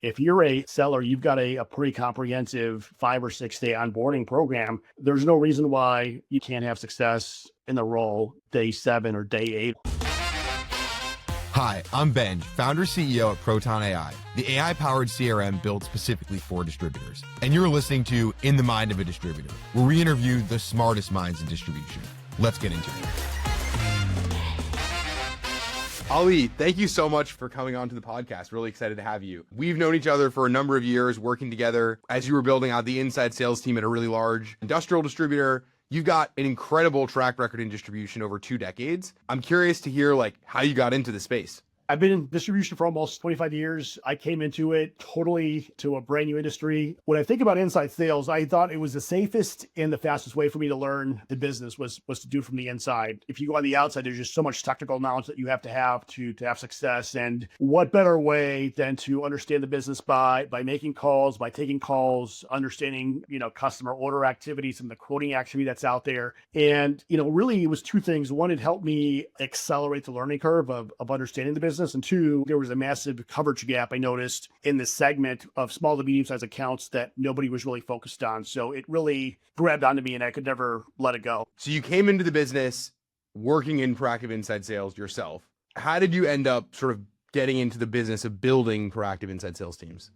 If you're a seller, you've got a pretty comprehensive 5 or 6 day onboarding program. There's no reason why you can't have success in the role day 7 or day 8. Hi, I'm Benj, founder CEO at Proton AI, the AI-powered CRM built specifically for distributors. And you're listening to In the Mind of a Distributor, where we interview the smartest minds in distribution. Let's get into it. Ali, thank you so much for coming on to the podcast. Really excited to have you. We've known each other for a number of years, working together as you were building out the inside sales team at a really large industrial distributor. You've got an incredible track record in distribution over 2 decades. I'm curious to hear how you got into the space. I've been in distribution for almost 25 years. I came into it totally to a brand new industry. When I think about inside sales, I thought it was the safest and the fastest way for me to learn the business was to do it from the inside. If you go on the outside, there's just so much technical knowledge that you have to have success. And what better way than to understand the business by making calls, by taking calls, understanding, customer order activities and the quoting activity that's out there. And, really it was 2 things. One, it helped me accelerate the learning curve of understanding the business. And 2, there was a massive coverage gap I noticed in the segment of small to medium sized accounts that nobody was really focused on. So it really grabbed onto me and I could never let it go. So you came into the business working in proactive inside sales yourself. How did you end up sort of getting into the business of building proactive inside sales teams?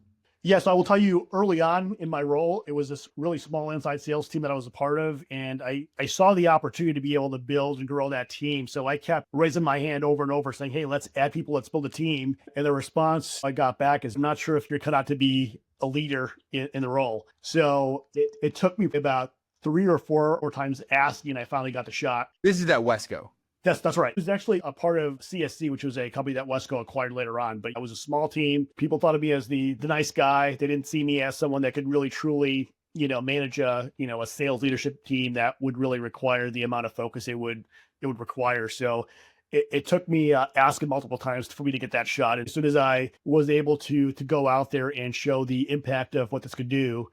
Yes, I will tell you early on in my role, it was this really small inside sales team that I was a part of. And I saw the opportunity to be able to build and grow that team. So I kept raising my hand over and over saying, hey, let's add people, let's build a team. And the response I got back is, I'm not sure if you're cut out to be a leader in the role. So it took me about 3 or 4 times asking, I finally got the shot. This is at Wesco. That's right. It was actually a part of CSC, which was a company that Wesco acquired later on. But I was a small team. People thought of me as the nice guy. They didn't see me as someone that could really, truly, manage a sales leadership team that would really require the amount of focus it would require. So it took me asking multiple times for me to get that shot. And as soon as I was able to go out there and show the impact of what this could do,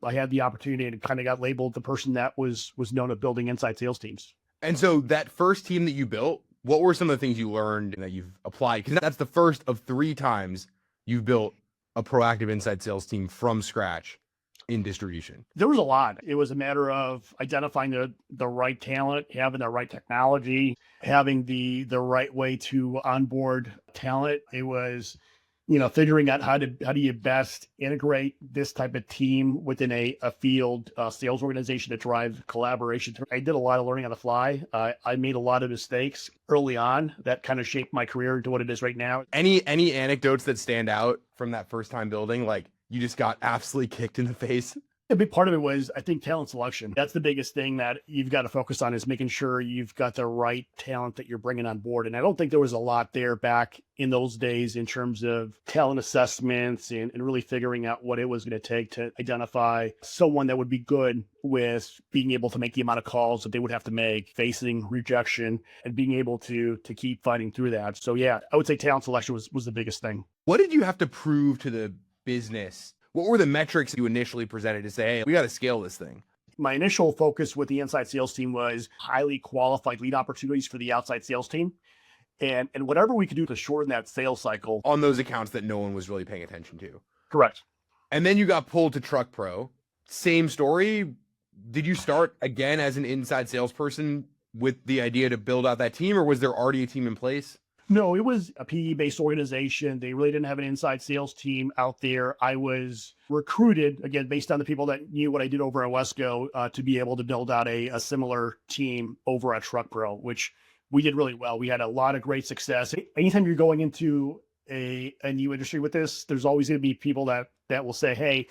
I had the opportunity and kind of got labeled the person that was known at building inside sales teams. And so that first team that you built, what were some of the things you learned that you've applied? Because that's the first of 3 times you've built a proactive inside sales team from scratch in distribution. There was a lot. It was a matter of identifying the right talent, having the right technology, having the right way to onboard talent. It was figuring out how do you best integrate this type of team within a field sales organization to drive collaboration. I did a lot of learning on the fly. I made a lot of mistakes early on that kind of shaped my career into what it is right now. Any anecdotes that stand out from that first time building, like you just got absolutely kicked in the face? A big part of it was, I think, talent selection. That's the biggest thing that you've got to focus on, is making sure you've got the right talent that you're bringing on board. And I don't think there was a lot there back in those days in terms of talent assessments and really figuring out what it was going to take to identify someone that would be good with being able to make the amount of calls that they would have to make, facing rejection, and being able to keep fighting through that. So yeah, I would say talent selection was the biggest thing. What did you have to prove to the business? What were the metrics you initially presented to say, hey, we got to scale this thing? My initial focus with the inside sales team was highly qualified lead opportunities for the outside sales team. And whatever we could do to shorten that sales cycle. On those accounts that no one was really paying attention to. Correct. And then you got pulled to Truck Pro. Same story. Did you start again as an inside salesperson with the idea to build out that team, or was there already a team in place? No, it was a PE-based organization. They really didn't have an inside sales team out there. I was recruited, again, based on the people that knew what I did over at Wesco, to be able to build out a similar team over at Truck Pro, which we did really well. We had a lot of great success. Anytime you're going into a new industry with this, there's always going to be people that will say, hey,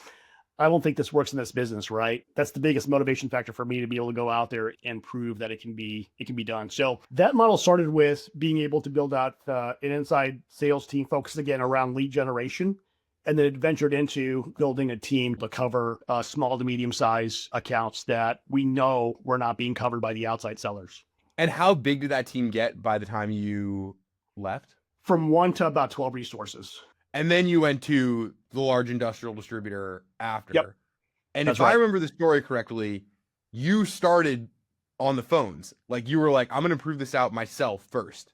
I don't think this works in this business, right? That's the biggest motivation factor for me to be able to go out there and prove that it can be done. So that model started with being able to build out an inside sales team focused again around lead generation. And then it ventured into building a team to cover small to medium size accounts that we know were not being covered by the outside sellers. And how big did that team get by the time you left? From 1 to about 12 resources. And then you went to the large industrial distributor after. Yep. And That's if I right. remember the story correctly, you started on the phones. Like you were like, I'm going to prove this out myself first.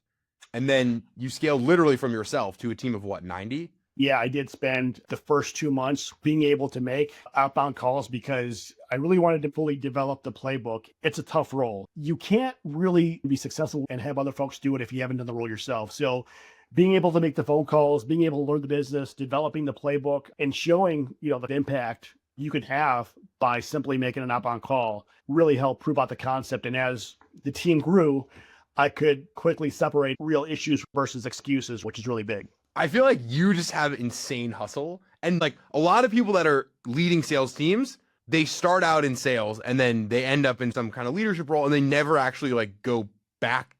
And then you scaled literally from yourself to a team of what, 90? Yeah, I did spend the first 2 months being able to make outbound calls because I really wanted to fully develop the playbook. It's a tough role. You can't really be successful and have other folks do it if you haven't done the role yourself. So being able to make the phone calls, being able to learn the business, developing the playbook, and showing, the impact you could have by simply making an outbound call really helped prove out the concept. And as the team grew, I could quickly separate real issues versus excuses, which is really big. I feel like you just have insane hustle. And like a lot of people that are leading sales teams, they start out in sales and then they end up in some kind of leadership role and they never actually like go back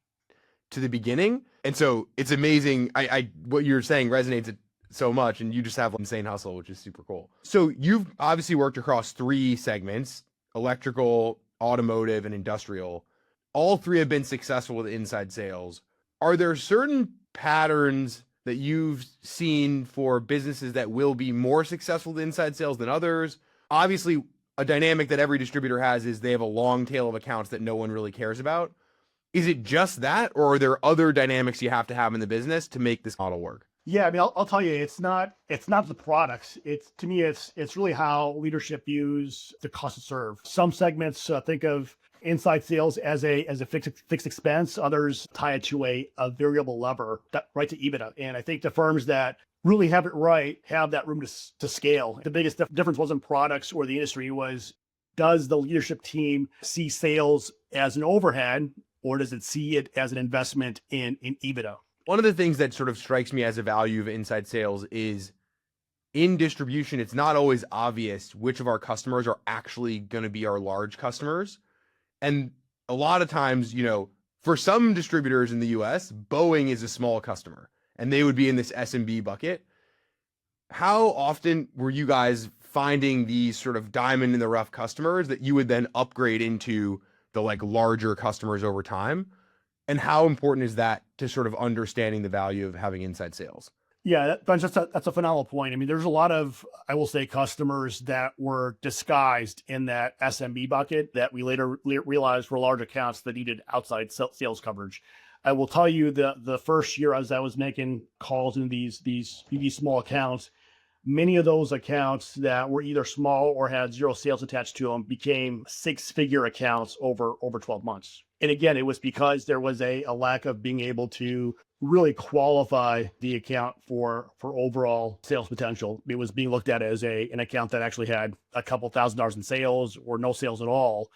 to the beginning. And so it's amazing. I what you're saying resonates so much, and you just have insane hustle, which is super cool. So you've obviously worked across 3 segments: electrical, automotive, and industrial. All 3 have been successful with inside sales. Are there certain patterns that you've seen for businesses that will be more successful with inside sales than others? Obviously, a dynamic that every distributor has is they have a long tail of accounts that no one really cares about. Is it just that, or are there other dynamics you have to have in the business to make this model work? Yeah, I mean, I'll tell you, it's not the products. To me, it's really how leadership views the cost to serve. Some segments think of inside sales as a fixed expense. Others tie it to a variable lever, that right to EBITDA. And I think the firms that really have it right have that room to scale. The biggest difference wasn't products or the industry. Was, does the leadership team see sales as an overhead, or does it see it as an investment in EBITDA? One of the things that sort of strikes me as a value of inside sales is in distribution, it's not always obvious which of our customers are actually going to be our large customers. And a lot of times, for some distributors in the US, Boeing is a small customer and they would be in this SMB bucket. How often were you guys finding these sort of diamond in the rough customers that you would then upgrade into the like larger customers over time? And how important is that to sort of understanding the value of having inside sales? Yeah, that's a phenomenal point. I mean, there's a lot of, I will say, customers that were disguised in that SMB bucket that we later realized were large accounts that needed outside sales coverage. I will tell you, the first year as I was making calls in these small accounts, many of those accounts that were either small or had 0 sales attached to them became 6-figure accounts over 12 months. And again, it was because there was a lack of being able to really qualify the account for overall sales potential. It was being looked at as an account that actually had a couple $1,000s in sales or no sales at all.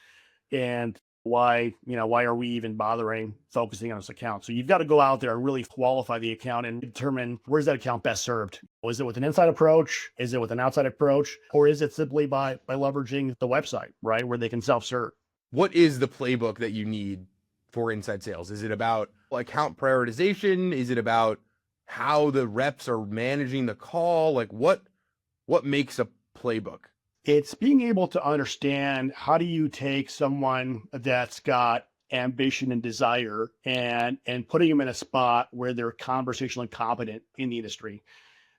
And why are we even bothering focusing on this account? So you've got to go out there and really qualify the account and determine, where's that account best served? Is it with an inside approach? Is it with an outside approach? Or is it simply by leveraging the website, right, where they can self-serve? What is the playbook that you need for inside sales? Is it about account prioritization? Is it about how the reps are managing the call? Like what makes a playbook? It's being able to understand, how do you take someone that's got ambition and desire and putting them in a spot where they're conversationally competent in the industry.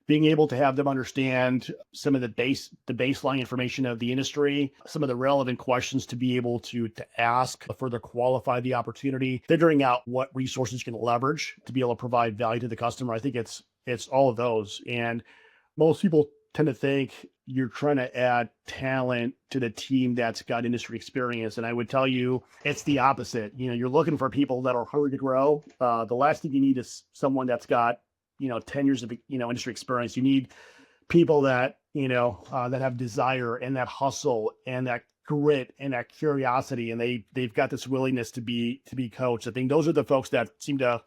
Being able to have them understand some of the baseline information of the industry, some of the relevant questions to be able to ask to further qualify the opportunity, figuring out what resources you can leverage to be able to provide value to the customer. I think it's all of those. And most people tend to think you're trying to add talent to the team that's got industry experience. And I would tell you, it's the opposite. You're looking for people that are hungry to grow. The last thing you need is someone that's got 10 years of industry experience. You need people that that have desire and that hustle and that grit and that curiosity, and they've got this willingness to be coached. I think those are the folks that seem to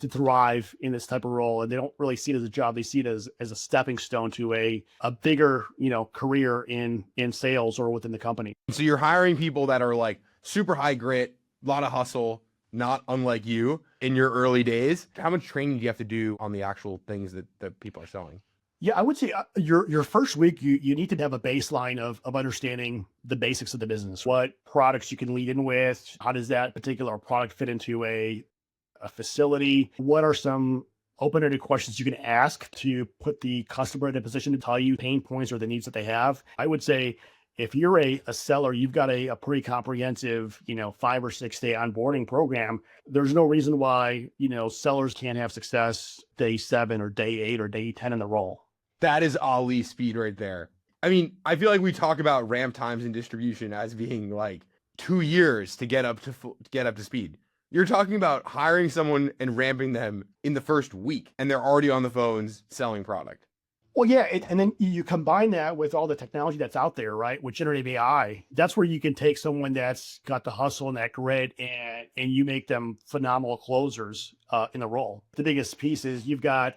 thrive in this type of role, and they don't really see it as a job. They see it as a stepping stone to a bigger career in sales or within the company. So you're hiring people that are like super high grit, a lot of hustle, not unlike you in your early days. How much training do you have to do on the actual things that people are selling? Yeah, I would say your first week, you need to have a baseline of understanding the basics of the business. What products you can lead in with, how does that particular product fit into a facility? What are some open-ended questions you can ask to put the customer in a position to tell you pain points or the needs that they have? I would say, if you're a seller, you've got a pretty comprehensive, 5 or 6 day onboarding program. There's no reason why, sellers can't have success day 7 or day 8 or day 10 in the role. That is Ali speed right there. I mean, I feel like we talk about ramp times in distribution as being like 2 years to get up to speed. You're talking about hiring someone and ramping them in the first week, and they're already on the phones selling product. Well, yeah, and then you combine that with all the technology that's out there, right? With generative AI, that's where you can take someone that's got the hustle and that grit, and you make them phenomenal closers in the role. The biggest piece is you've got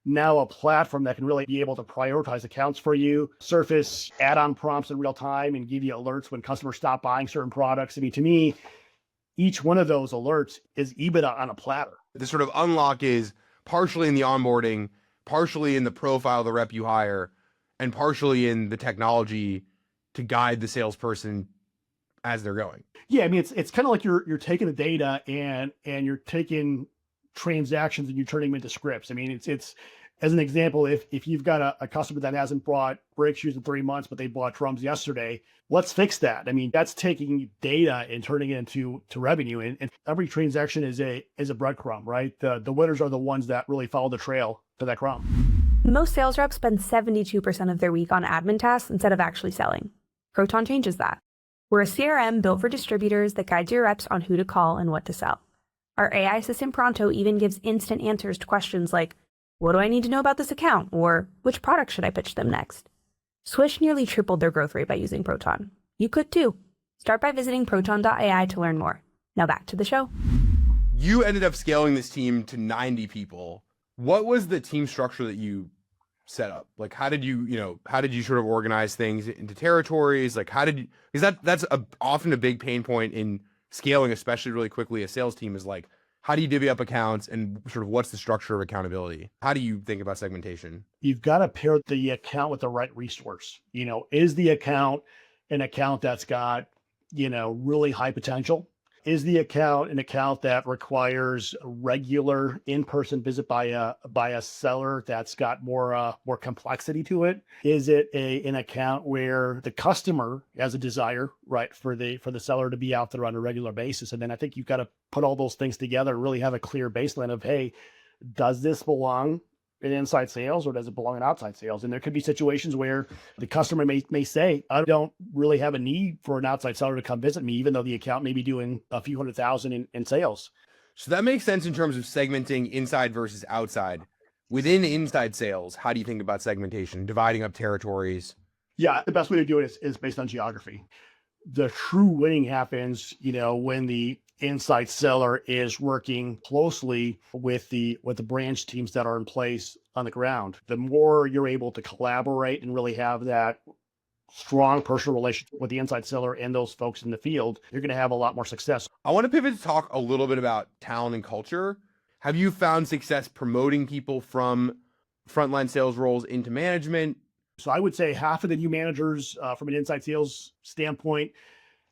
now a platform that can really be able to prioritize accounts for you, surface add-on prompts in real time, and give you alerts when customers stop buying certain products. I mean, to me, each one of those alerts is EBITDA on a platter. The sort of unlock is partially in the onboarding, partially in the profile of the rep you hire, and partially in the technology to guide the salesperson as they're going. Yeah, I mean, it's kind of like you're taking the data and you're taking transactions and you're turning them into scripts. I mean, it's as an example, if you've got a customer that hasn't bought brake shoes in 3 months, but they bought drums yesterday, let's fix that. I mean, that's taking data and turning it into revenue. And every transaction is a breadcrumb, right? The winners are the ones that really follow the trail to that crumb. Most sales reps spend 72% of their week on admin tasks instead of actually selling. Proton changes that. We're a CRM built for distributors that guides your reps on who to call and what to sell. Our AI assistant Pronto even gives instant answers to questions like, what do I need to know about this account? Or which product should I pitch them next? Swish nearly tripled their growth rate by using Proton. You could too. Start by visiting proton.ai to learn more. Now back to the show. You ended up scaling this team to 90 people. What was the team structure that you set up? Like, how did you sort of organize things into territories? Like, because that's often a big pain point in scaling, especially really quickly. A sales team is like, how do you divvy up accounts and sort of what's the structure of accountability? How do you think about segmentation? You've got to pair the account with the right resource. Is the account an account that's got, really high potential? Is the account an account that requires a regular in-person visit by a seller that's got more complexity to it? Is it an account where the customer has a desire, right, for the seller to be out there on a regular basis? And then I think you've got to put all those things together and really have a clear baseline of, hey, does this belong in inside sales or does it belong in outside sales? And there could be situations where the customer may say, I don't really have a need for an outside seller to come visit me, even though the account may be doing a few $100,000 in sales. So that makes sense in terms of segmenting inside versus outside. Within inside sales, how do you think about segmentation, dividing up territories? Yeah, the best way to do it is based on geography. The true winning happens, when the inside seller is working closely with the branch teams that are in place on the ground. The more you're able to collaborate and really have that strong personal relationship with the inside seller and those folks in the field, you're going to have a lot more success. I want to pivot to talk a little bit about talent and culture. Have you found success promoting people from frontline sales roles into management? So I would say half of the new managers from an inside sales standpoint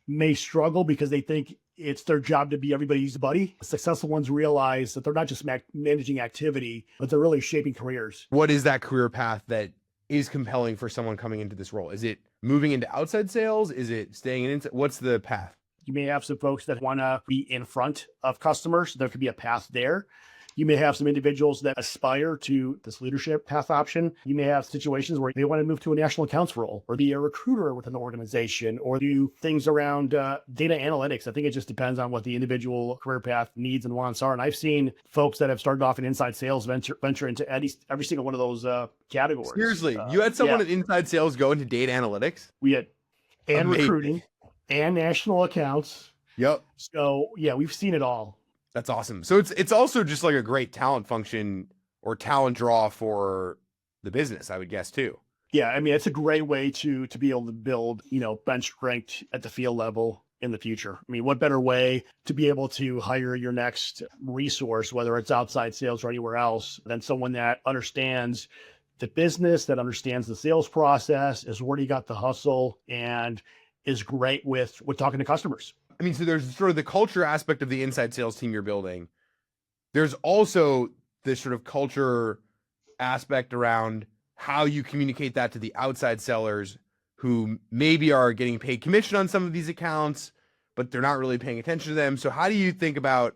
may struggle because they think it's their job to be everybody's buddy. Successful ones realize that they're not just managing activity, but they're really shaping careers. What is that career path that is compelling for someone coming into this role? Is it moving into outside sales? Is it staying in inside? What's the path? You may have some folks that want to be in front of customers. There could be a path there. You may have some individuals that aspire to this leadership path option. You may have situations where they want to move to a national accounts role or be a recruiter with an organization or do things around data analytics. I think it just depends on what the individual career path needs and wants are. And I've seen folks that have started off in inside sales venture into every single one of those categories. Seriously, you had someone in inside sales go into data analytics? We had and Amazing. Recruiting and national accounts. Yep. So yeah, we've seen it all. That's awesome. So it's also just like a great talent function or talent draw for the business, I would guess too. Yeah, I mean, it's a great way to be able to build, bench strength at the field level in the future. I mean, what better way to be able to hire your next resource, whether it's outside sales or anywhere else, than someone that understands the business, that understands the sales process, is already got the hustle, and is great with talking to customers. I mean, so there's sort of the culture aspect of the inside sales team you're building. There's also this sort of culture aspect around how you communicate that to the outside sellers who maybe are getting paid commission on some of these accounts, but they're not really paying attention to them. So how do you think about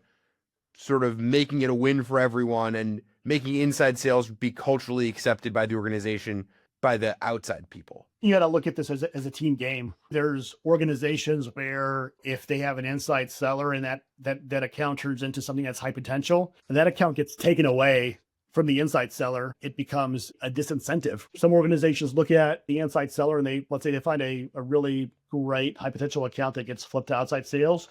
sort of making it a win for everyone and making inside sales be culturally accepted by the organization, by the outside people? You got to look at this as a team game. There's organizations where if they have an inside seller and that account turns into something that's high potential, and that account gets taken away from the inside seller, it becomes a disincentive. Some organizations look at the inside seller and let's say they find a really great high potential account that gets flipped to outside sales.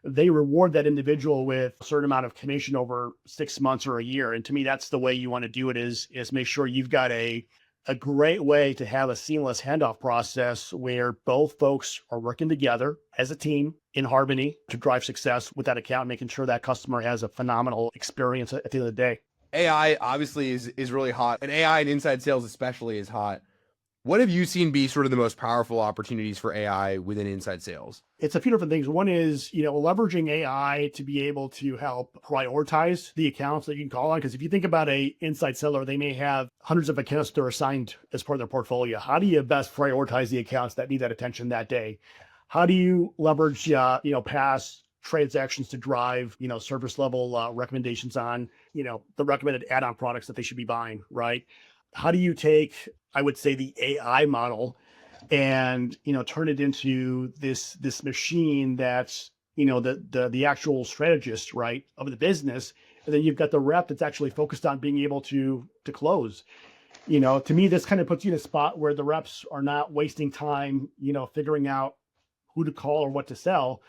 They reward that individual with a certain amount of commission over 6 months or a year. And to me, that's the way you want to do it is make sure you've got a great way to have a seamless handoff process where both folks are working together as a team in harmony to drive success with that account, making sure that customer has a phenomenal experience at the end of the day. AI obviously is really hot, and AI and inside sales especially is hot. What have you seen be sort of the most powerful opportunities for AI within inside sales? It's a few different things. One is, leveraging AI to be able to help prioritize the accounts that you can call on. Because if you think about a inside seller, they may have hundreds of accounts that are assigned as part of their portfolio. How do you best prioritize the accounts that need that attention that day? How do you leverage, past transactions to drive, service level recommendations on, the recommended add-on products that they should be buying, right? How do you take, I would say, the AI model and turn it into this machine that's the actual strategist, right, of the business, and then you've got the rep that's actually focused on being able to close. To me, this kind of puts you in a spot where the reps are not wasting time figuring out who to call or what to sell.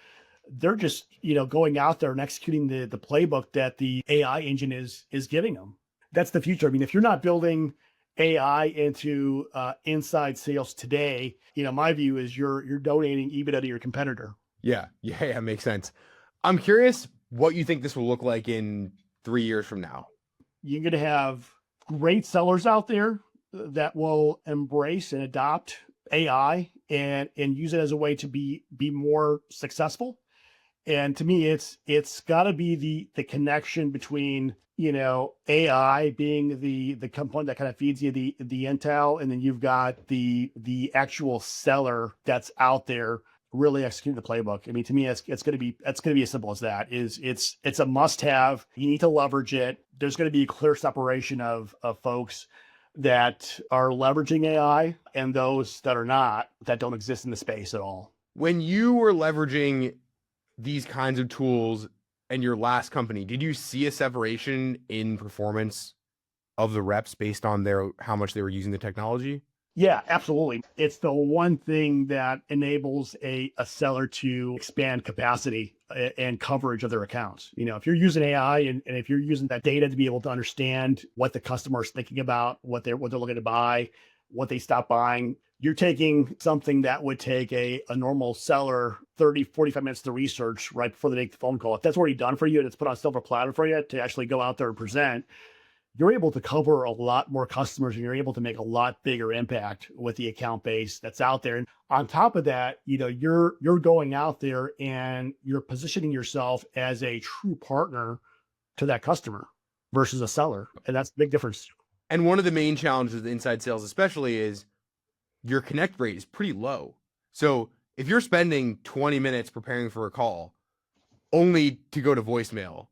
They're just going out there and executing the playbook that the AI engine is giving them. That's the future. I mean, if you're not building AI into inside sales today, my view is you're donating EBITDA to your competitor. Yeah, makes sense. I'm curious what you think this will look like in 3 years from now. You're going to have great sellers out there that will embrace and adopt AI and use it as a way to be more successful. And to me, it's got to be the connection between AI being the component that kind of feeds you the intel, and then you've got the actual seller that's out there really executing the playbook. I mean, to me, it's going to be as simple as that. It's a must have. You need to leverage it. There's going to be a clear separation of folks that are leveraging AI and those that are not, that don't exist in the space at all. When you were leveraging these kinds of tools in your last company, did you see a separation in performance of the reps based on how much they were using the technology? Yeah, absolutely. It's the one thing that enables a seller to expand capacity and coverage of their accounts. If you're using AI and if you're using that data to be able to understand what the customer is thinking about, what they're looking to buy, what they stop buying, you're taking something that would take a normal seller 30, 45 minutes to research right before they make the phone call. If that's already done for you and it's put on silver platter for you to actually go out there and present, you're able to cover a lot more customers and you're able to make a lot bigger impact with the account base that's out there. And on top of that, you're going out there and you're positioning yourself as a true partner to that customer versus a seller. And that's a big difference. And one of the main challenges with inside sales especially is your connect rate is pretty low. So if you're spending 20 minutes preparing for a call only to go to voicemail,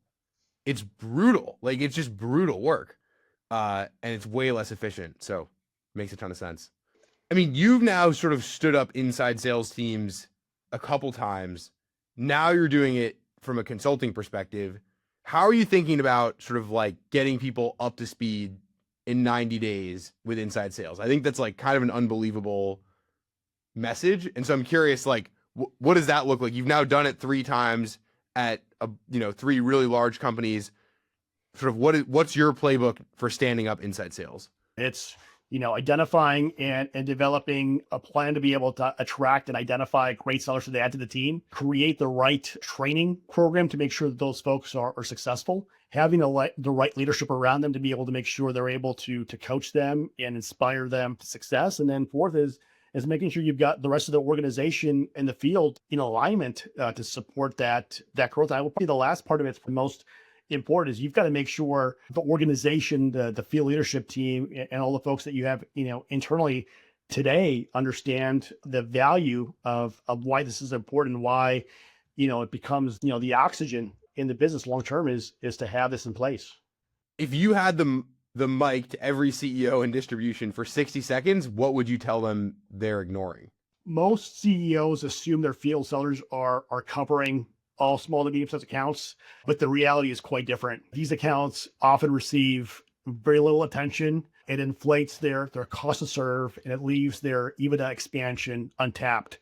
it's brutal. Like, it's just brutal work. And it's way less efficient. So it makes a ton of sense. I mean, you've now sort of stood up inside sales teams a couple times. Now you're doing it from a consulting perspective. How are you thinking about sort of like getting people up to speed in 90 days with inside sales? I think that's like kind of an unbelievable message. And so I'm curious, like, what does that look like? You've now done it 3 times at 3 really large companies. Sort of what's your playbook for standing up inside sales? It's, identifying and developing a plan to be able to attract and identify great sellers to add to the team, create the right training program to make sure that those folks are successful, having the right leadership around them to be able to make sure they're able to coach them and inspire them to success. And then fourth is making sure you've got the rest of the organization in the field in alignment to support that growth. I will probably the last part of it's the most important is you've got to make sure the organization, the field leadership team, and all the folks that you have, internally today understand the value of why this is important, why, it becomes, the oxygen in the business long term is to have this in place. If you had the the mic to every CEO in distribution for 60 seconds, what would you tell them they're ignoring? Most CEOs assume their field sellers are covering all small to medium-sized accounts, but the reality is quite different. These accounts often receive very little attention. It inflates their cost to serve, and it leaves their EBITDA expansion untapped.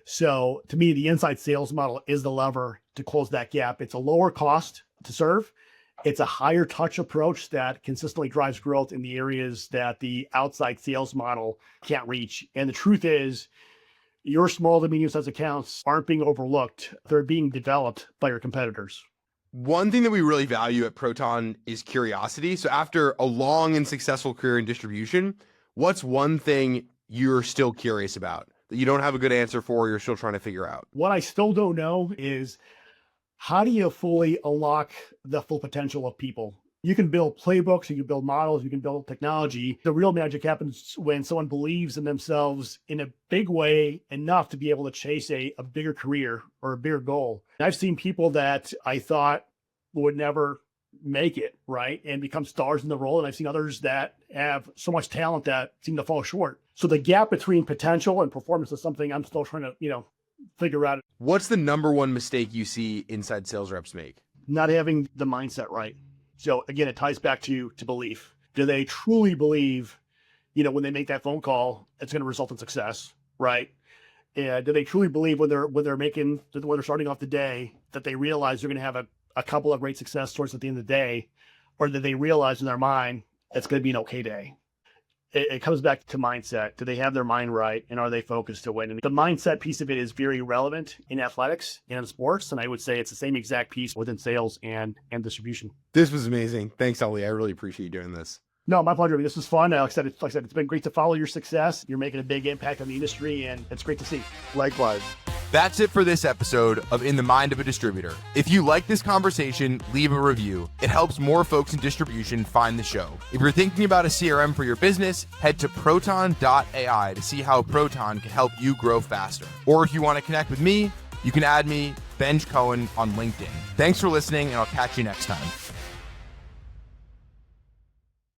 So to me, the inside sales model is the lever to close that gap. It's a lower cost to serve. It's a higher touch approach that consistently drives growth in the areas that the outside sales model can't reach. And the truth is, your small to medium-sized accounts aren't being overlooked. They're being developed by your competitors. One thing that we really value at Proton is curiosity. So after a long and successful career in distribution, what's one thing you're still curious about that you don't have a good answer for, you're still trying to figure out? What I still don't know is, how do you fully unlock the full potential of people? You can build playbooks, you can build models, you can build technology. The real magic happens when someone believes in themselves in a big way enough to be able to chase a bigger career or a bigger goal. I've seen people that I thought would never make it, right, and become stars in the role. And I've seen others that have so much talent that seem to fall short. So the gap between potential and performance is something I'm still trying to, figure out. What's the number one mistake you see inside sales reps make? Not having the mindset right. So again, it ties back to belief. Do they truly believe, when they make that phone call, it's going to result in success, right? And do they truly believe when they're starting off the day that they realize they're going to have a couple of great success stories at the end of the day, or do they realize in their mind it's going to be an okay day? It comes back to mindset. Do they have their mind right, and are they focused to win? And the mindset piece of it is very relevant in athletics and in sports, and I would say it's the same exact piece within sales and distribution. This was amazing. Thanks, Ali. I really appreciate you doing this. No, my pleasure. This was fun. Like I said, it's been great to follow your success. You're making a big impact on the industry, and it's great to see. Likewise. That's it for this episode of In the Mind of a Distributor. If you like this conversation, leave a review. It helps more folks in distribution find the show. If you're thinking about a CRM for your business, head to proton.ai to see how Proton can help you grow faster. Or if you want to connect with me, you can add me, Benj Cohen, on LinkedIn. Thanks for listening, and I'll catch you next time.